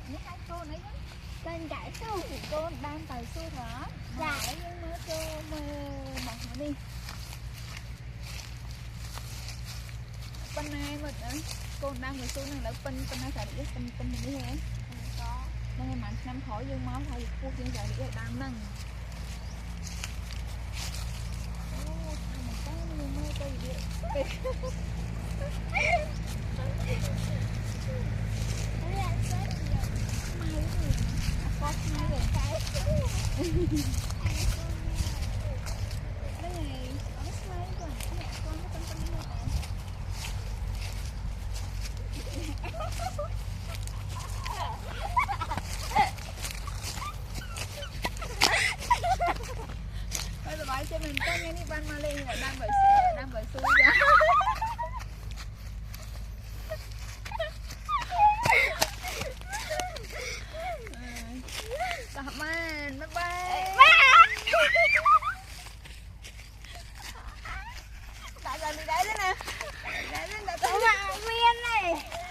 Nó hai con ấy tên chạy su thì con đang tàu su thở chạy nhưng mà cho mà một nó đi bên này mà con đang người su này là bên này phải đi bên mình đi hết có nên mà năm khỏi dương máu thôi khu dương chạy đi đang nâng cho mình có nghe đi ban Mali là đang bởi xui ra cảm ơn bye bye tại giờ đi đấy nữa nè đấy lên là tôi mà miên này